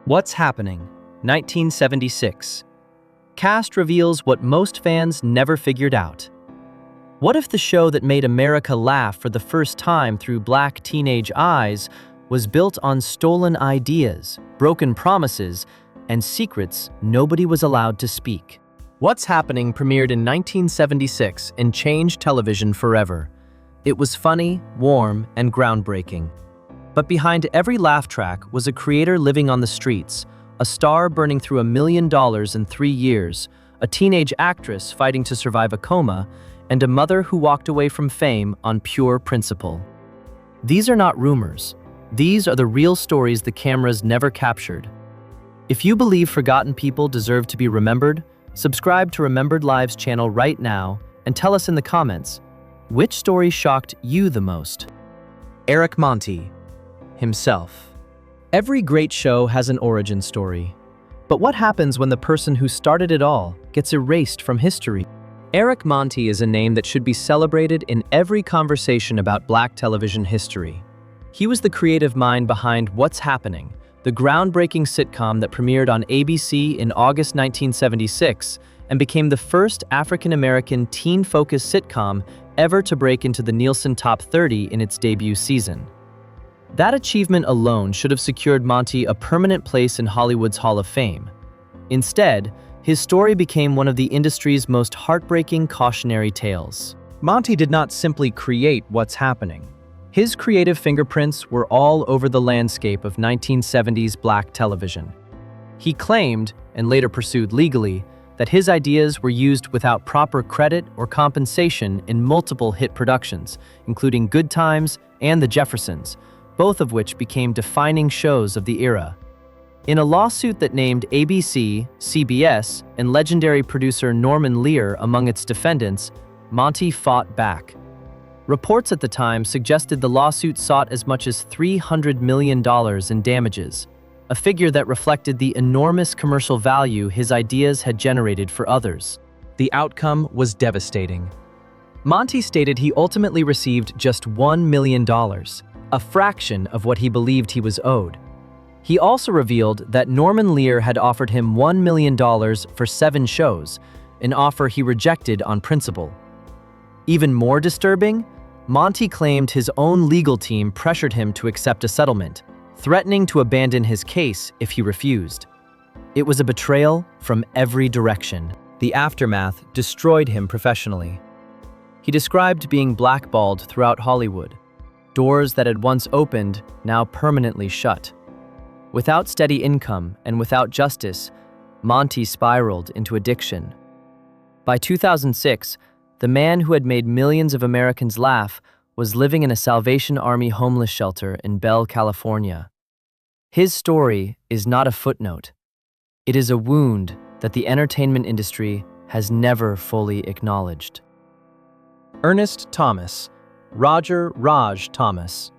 What's Happening? 1976. Cast reveals what most fans never figured out. What if the show that made America laugh for the first time through black teenage eyes was built on stolen ideas, broken promises, and secrets nobody was allowed to speak? What's Happening premiered in 1976 and changed television forever. It was funny, warm, and groundbreaking. But behind every laugh track was a creator living on the streets, a star burning through $1 million in 3 years, a teenage actress fighting to survive a coma, and a mother who walked away from fame on pure principle. These are not rumors. These are the real stories the cameras never captured. If you believe forgotten people deserve to be remembered, subscribe to Remembered Lives channel right now and tell us in the comments, which story shocked you the most? Eric Monte himself. Every great show has an origin story. But what happens when the person who started it all gets erased from history? Eric Monte is a name that should be celebrated in every conversation about Black television history. He was the creative mind behind What's Happening, the groundbreaking sitcom that premiered on ABC in August 1976 and became the first African-American teen-focused sitcom ever to break into the Nielsen Top 30 in its debut season. That achievement alone should have secured Monte a permanent place in Hollywood's Hall of Fame. Instead, his story became one of the industry's most heartbreaking cautionary tales. Monte did not simply create What's Happening. His creative fingerprints were all over the landscape of 1970s Black television. He claimed, and later pursued legally, that his ideas were used without proper credit or compensation in multiple hit productions, including Good Times and The Jeffersons, both of which became defining shows of the era. In a lawsuit that named ABC, CBS, and legendary producer Norman Lear among its defendants, Monte fought back. Reports at the time suggested the lawsuit sought as much as $300 million in damages, a figure that reflected the enormous commercial value his ideas had generated for others. The outcome was devastating. Monte stated he ultimately received just $1 million, a fraction of what he believed he was owed. He also revealed that Norman Lear had offered him $1 million for 7 shows, an offer he rejected on principle. Even more disturbing, Monte claimed his own legal team pressured him to accept a settlement, threatening to abandon his case if he refused. It was a betrayal from every direction. The aftermath destroyed him professionally. He described being blackballed throughout Hollywood, doors that had once opened, now permanently shut. Without steady income and without justice, Monte spiraled into addiction. By 2006, the man who had made millions of Americans laugh was living in a Salvation Army homeless shelter in Bell, California. His story is not a footnote. It is a wound that the entertainment industry has never fully acknowledged. Ernest Thomas, Roger Raj Thomas.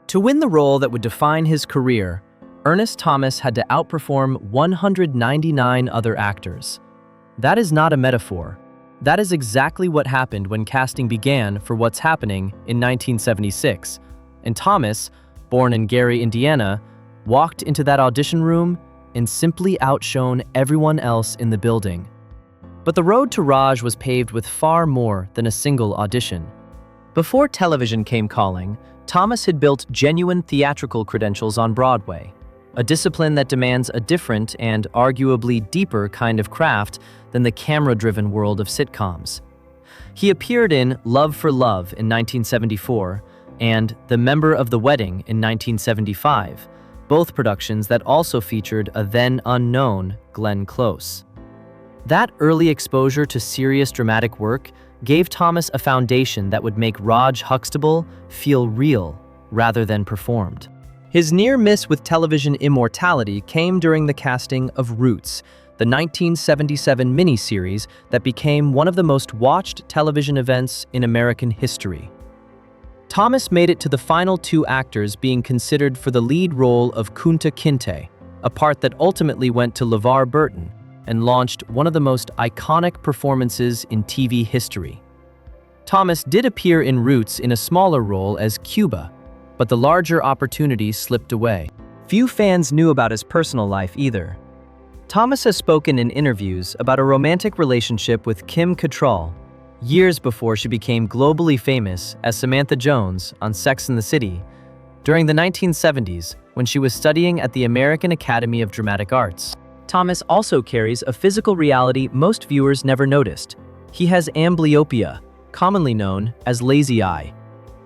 To win the role that would define his career, Ernest Thomas had to outperform 199 other actors. That is not a metaphor. That is exactly what happened when casting began for What's Happening in 1976. And Thomas, born in Gary, Indiana, walked into that audition room and simply outshone everyone else in the building. But the road to Raj was paved with far more than a single audition. Before television came calling, Thomas had built genuine theatrical credentials on Broadway, a discipline that demands a different and arguably deeper kind of craft than the camera-driven world of sitcoms. He appeared in Love for Love in 1974 and The Member of the Wedding in 1975, both productions that also featured a then-unknown Glenn Close. That early exposure to serious dramatic work gave Thomas a foundation that would make Raj Huxtable feel real rather than performed. His near miss with television immortality came during the casting of Roots, the 1977 miniseries that became one of the most watched television events in American history. Thomas made it to the final 2 actors being considered for the lead role of Kunta Kinte, a part that ultimately went to LeVar Burton and launched one of the most iconic performances in TV history. Thomas did appear in Roots in a smaller role as Cuba, but the larger opportunity slipped away. Few fans knew about his personal life either. Thomas has spoken in interviews about a romantic relationship with Kim Cattrall, years before she became globally famous as Samantha Jones on Sex and the City, during the 1970s when she was studying at the American Academy of Dramatic Arts. Thomas also carries a physical reality most viewers never noticed. He has amblyopia, commonly known as lazy eye.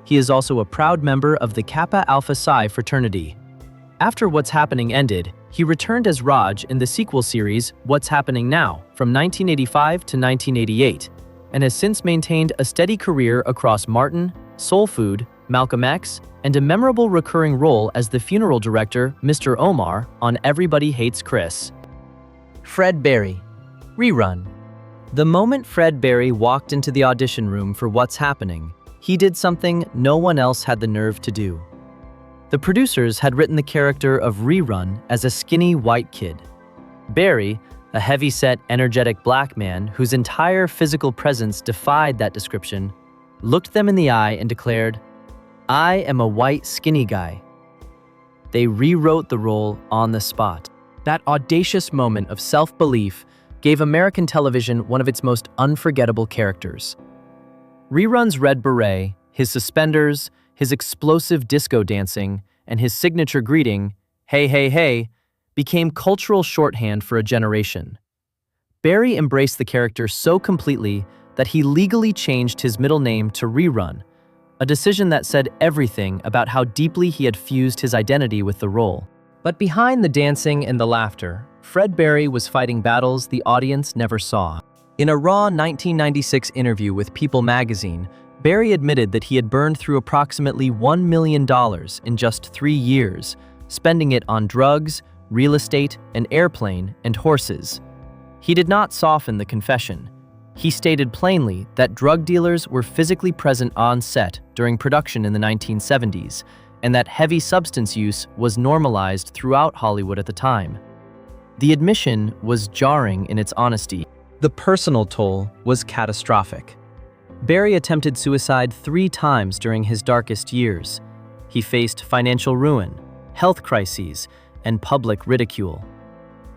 He is also a proud member of the Kappa Alpha Psi fraternity. After What's Happening ended, he returned as Raj in the sequel series What's Happening Now from 1985 to 1988, and has since maintained a steady career across Martin, Soul Food, Malcolm X, and a memorable recurring role as the funeral director, Mr. Omar, on Everybody Hates Chris. Fred Berry. Rerun. The moment Fred Berry walked into the audition room for What's Happening, he did something no one else had the nerve to do. The producers had written the character of Rerun as a skinny white kid. Berry, a heavy-set, energetic black man whose entire physical presence defied that description, looked them in the eye and declared, "I am a white, skinny guy." They rewrote the role on the spot. That audacious moment of self-belief gave American television one of its most unforgettable characters. Rerun's red beret, his suspenders, his explosive disco dancing, and his signature greeting, "Hey, hey, hey," became cultural shorthand for a generation. Berry embraced the character so completely that he legally changed his middle name to Rerun, a decision that said everything about how deeply he had fused his identity with the role. But behind the dancing and the laughter, Fred Berry was fighting battles the audience never saw. In a raw 1996 interview with People magazine, Berry admitted that he had burned through approximately $1 million in just 3 years, spending it on drugs, real estate, an airplane, and horses. He did not soften the confession. He stated plainly that drug dealers were physically present on set during production in the 1970s, and that heavy substance use was normalized throughout Hollywood at the time. The admission was jarring in its honesty. The personal toll was catastrophic. Berry attempted suicide 3 times during his darkest years. He faced financial ruin, health crises, and public ridicule.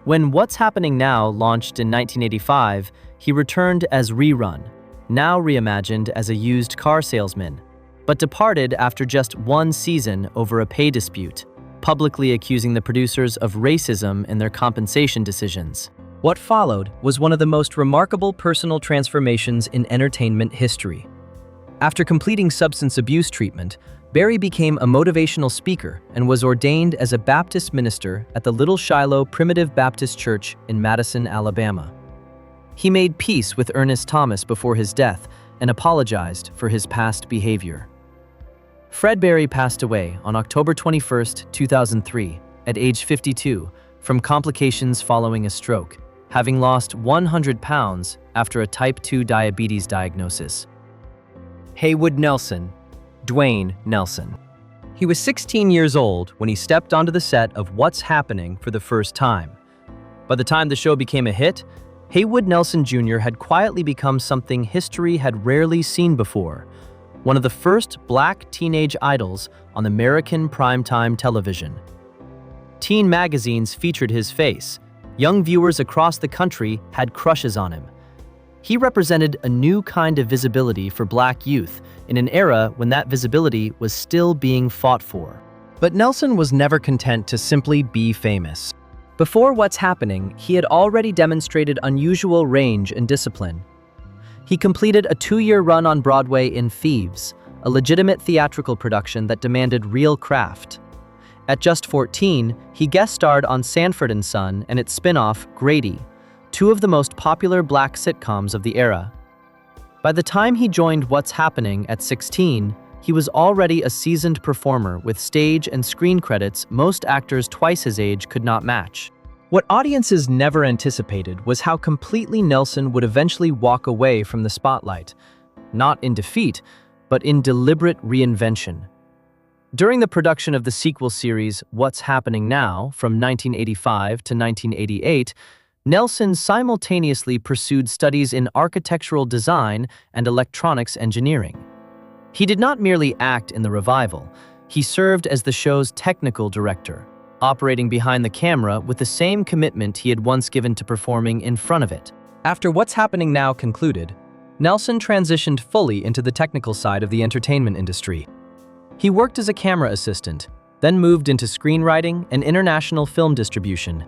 When What's Happening Now launched in 1985, he returned as Rerun, now reimagined as a used car salesman, but departed after just 1 season over a pay dispute, publicly accusing the producers of racism in their compensation decisions. What followed was one of the most remarkable personal transformations in entertainment history. After completing substance abuse treatment, Berry became a motivational speaker and was ordained as a Baptist minister at the Little Shiloh Primitive Baptist Church in Madison, Alabama. He made peace with Ernest Thomas before his death and apologized for his past behavior. Fred Berry passed away on October 21, 2003, at age 52, from complications following a stroke, having lost 100 pounds after a type 2 diabetes diagnosis. Haywood Nelson. Dwayne Nelson. He was 16 years old when he stepped onto the set of What's Happening for the first time. By the time the show became a hit, Haywood Nelson Jr. had quietly become something history had rarely seen before, one of the first black teenage idols on American primetime television. Teen magazines featured his face. Young viewers across the country had crushes on him. He represented a new kind of visibility for black youth in an era when that visibility was still being fought for. But Nelson was never content to simply be famous. Before What's Happening, he had already demonstrated unusual range and discipline. He completed a 2-year run on Broadway in Thieves, a legitimate theatrical production that demanded real craft. At just 14, he guest starred on Sanford & Son and its spin-off, Grady, 2 of the most popular black sitcoms of the era. By the time he joined What's Happening at 16, he was already a seasoned performer with stage and screen credits most actors twice his age could not match. What audiences never anticipated was how completely Nelson would eventually walk away from the spotlight, not in defeat, but in deliberate reinvention. During the production of the sequel series What's Happening Now from 1985 to 1988, Nelson simultaneously pursued studies in architectural design and electronics engineering. He did not merely act in the revival, he served as the show's technical director. operating behind the camera with the same commitment he had once given to performing in front of it. After What's Happening Now concluded, Nelson transitioned fully into the technical side of the entertainment industry. He worked as a camera assistant, then moved into screenwriting and international film distribution.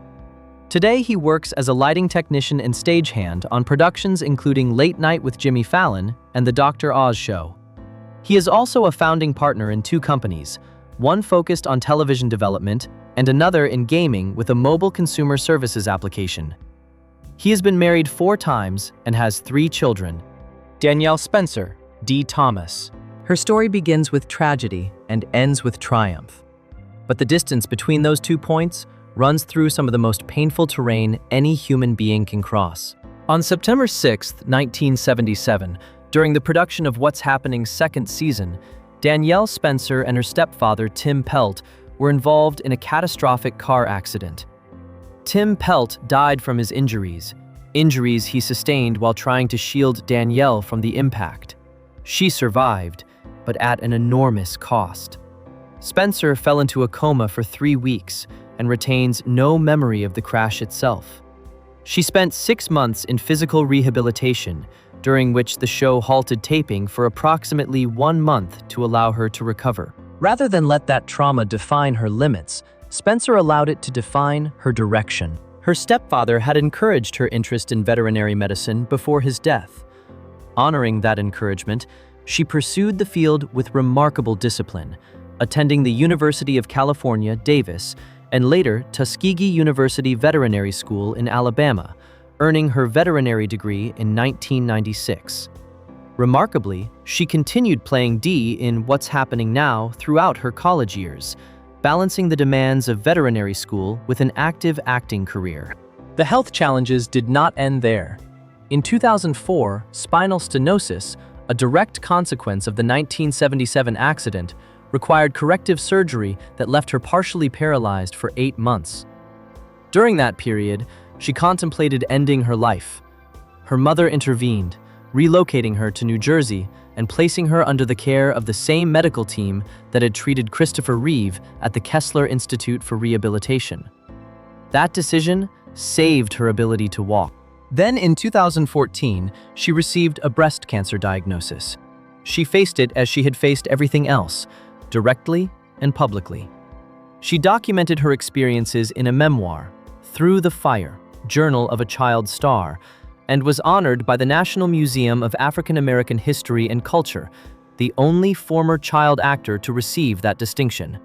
Today, he works as a lighting technician and stagehand on productions including Late Night with Jimmy Fallon and The Dr. Oz Show. He is also a founding partner in 2 companies, one focused on television development and another in gaming with a mobile consumer services application. He has been married 4 times and has 3 children. Danielle Spencer, D. Thomas. Her story begins with tragedy and ends with triumph. But the distance between those 2 points runs through some of the most painful terrain any human being can cross. On September 6, 1977, during the production of What's Happening's 2nd season, Danielle Spencer and her stepfather, Tim Pelt, were involved in a catastrophic car accident. Tim Pelt died from his injuries he sustained while trying to shield Danielle from the impact. She survived, but at an enormous cost. Spencer fell into a coma for 3 weeks and retains no memory of the crash itself. She spent 6 months in physical rehabilitation, during which the show halted taping for approximately 1 month to allow her to recover. Rather than let that trauma define her limits, Spencer allowed it to define her direction. Her stepfather had encouraged her interest in veterinary medicine before his death. Honoring that encouragement, she pursued the field with remarkable discipline, attending the University of California, Davis, and later Tuskegee University Veterinary School in Alabama, earning her veterinary degree in 1996. Remarkably, she continued playing Dee in What's Happening Now throughout her college years, balancing the demands of veterinary school with an active acting career. The health challenges did not end there. In 2004, spinal stenosis, a direct consequence of the 1977 accident, required corrective surgery that left her partially paralyzed for 8 months. During that period, she contemplated ending her life. Her mother intervened, relocating her to New Jersey and placing her under the care of the same medical team that had treated Christopher Reeve at the Kessler Institute for Rehabilitation. That decision saved her ability to walk. Then in 2014, she received a breast cancer diagnosis. She faced it as she had faced everything else, directly and publicly. She documented her experiences in a memoir, Through the Fire, Journal of a Child Star, and was honored by the National Museum of African American History and Culture, the only former child actor to receive that distinction.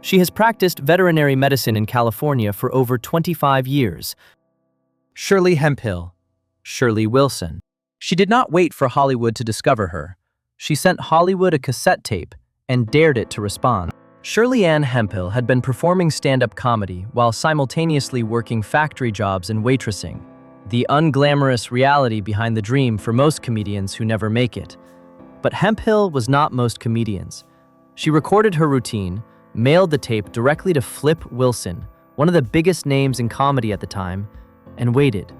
She has practiced veterinary medicine in California for over 25 years. Shirley Hemphill, Shirley Wilson. She did not wait for Hollywood to discover her. She sent Hollywood a cassette tape and dared it to respond. Shirley Ann Hemphill had been performing stand-up comedy while simultaneously working factory jobs and waitressing, the unglamorous reality behind the dream for most comedians who never make it. But Hemphill was not most comedians. She recorded her routine, mailed the tape directly to Flip Wilson, one of the biggest names in comedy at the time, and waited.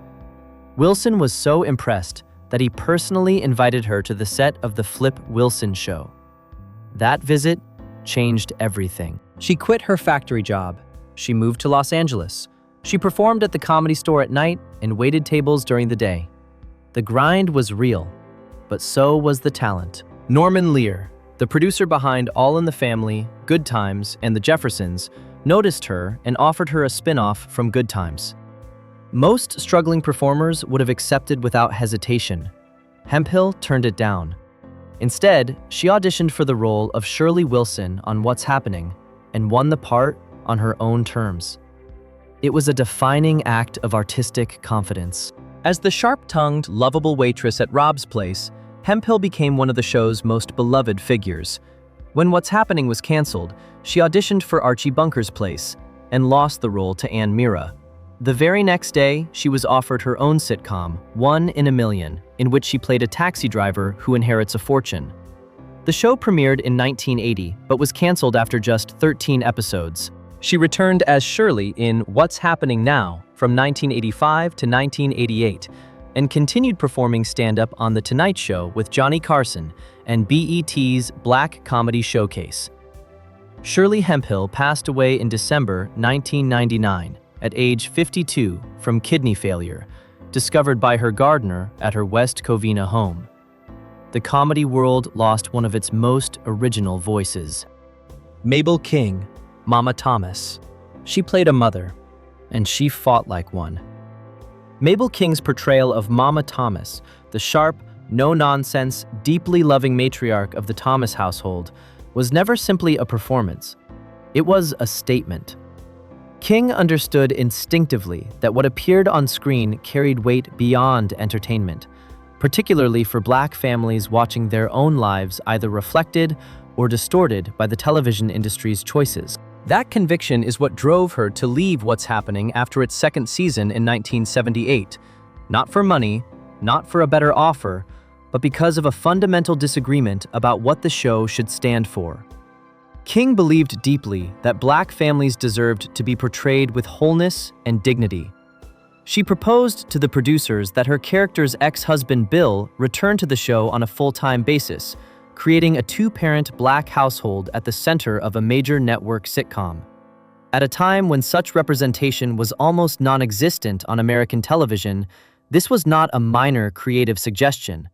Wilson was so impressed that he personally invited her to the set of The Flip Wilson Show. That visit changed everything. She quit her factory job. She moved to Los Angeles. She performed at the Comedy Store at night and waited tables during the day. The grind was real, but so was the talent. Norman Lear, the producer behind All in the Family, Good Times, and The Jeffersons, noticed her and offered her a spin-off from Good Times. Most struggling performers would have accepted without hesitation. Hemphill turned it down. Instead, she auditioned for the role of Shirley Wilson on What's Happening and won the part on her own terms. It was a defining act of artistic confidence. As the sharp-tongued, lovable waitress at Rob's Place, Hemphill became one of the show's most beloved figures. When What's Happening was canceled, she auditioned for Archie Bunker's Place and lost the role to Ann Mira. The very next day, she was offered her own sitcom, 1 in a Million, in which she played a taxi driver who inherits a fortune. The show premiered in 1980, but was canceled after just 13 episodes. She returned as Shirley in What's Happening Now from 1985 to 1988, and continued performing stand-up on The Tonight Show with Johnny Carson and BET's Black Comedy Showcase. Shirley Hemphill passed away in December 1999 at age 52 from kidney failure, discovered by her gardener at her West Covina home. The comedy world lost one of its most original voices. Mabel King, Mama Thomas. She played a mother, and she fought like one. Mabel King's portrayal of Mama Thomas, the sharp, no-nonsense, deeply loving matriarch of the Thomas household, was never simply a performance. It was a statement. King understood instinctively that what appeared on screen carried weight beyond entertainment, particularly for Black families watching their own lives either reflected or distorted by the television industry's choices. That conviction is what drove her to leave What's Happening after its second season in 1978. Not for money, not for a better offer, but because of a fundamental disagreement about what the show should stand for. King believed deeply that Black families deserved to be portrayed with wholeness and dignity. She proposed to the producers that her character's ex-husband Bill return to the show on a full-time basis, creating a two-parent Black household at the center of a major network sitcom. At a time when such representation was almost non-existent on American television, this was not a minor creative suggestion.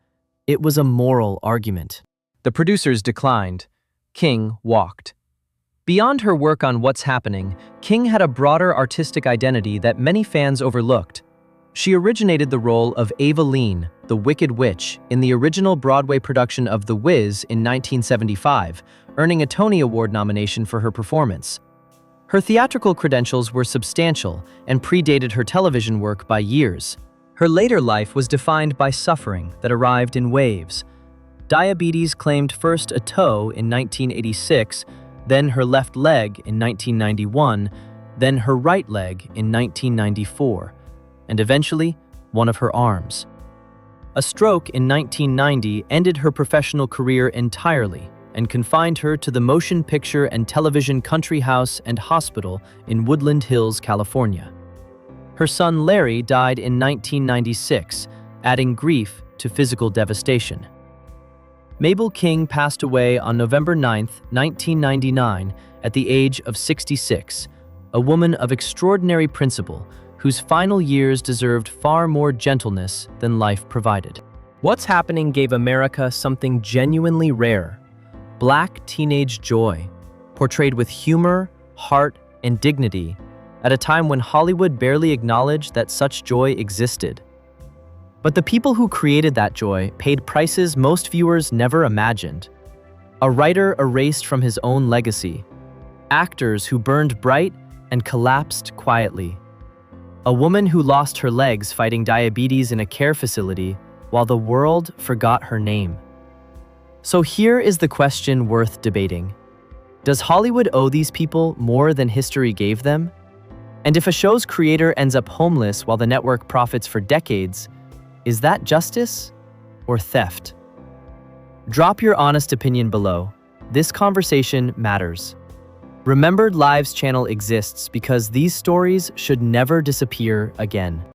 It was a moral argument. The producers declined. King walked. Beyond her work on What's Happening, King had a broader artistic identity that many fans overlooked. She originated the role of Ava Lean, the Wicked Witch, in the original Broadway production of The Wiz in 1975, earning a Tony Award nomination for her performance. Her theatrical credentials were substantial and predated her television work by years. Her later life was defined by suffering that arrived in waves. Diabetes claimed first a toe in 1986, then her left leg in 1991, then her right leg in 1994, and eventually one of her arms. A stroke in 1990 ended her professional career entirely and confined her to the motion picture and television country house and hospital in Woodland Hills, California. Her son Larry died in 1996, adding grief to physical devastation. Mabel King passed away on November 9, 1999, at the age of 66, a woman of extraordinary principle whose final years deserved far more gentleness than life provided. What's Happening gave America something genuinely rare: Black teenage joy, portrayed with humor, heart, and dignity, at a time when Hollywood barely acknowledged that such joy existed. But the people who created that joy paid prices most viewers never imagined. A writer erased from his own legacy, actors who burned bright and collapsed quietly, a woman who lost her legs fighting diabetes in a care facility while the world forgot her name. So here is the question worth debating. Does Hollywood owe these people more than history gave them? And if a show's creator ends up homeless while the network profits for decades, is that justice or theft? Drop your honest opinion below. This conversation matters. Remembered Lives channel exists because these stories should never disappear again.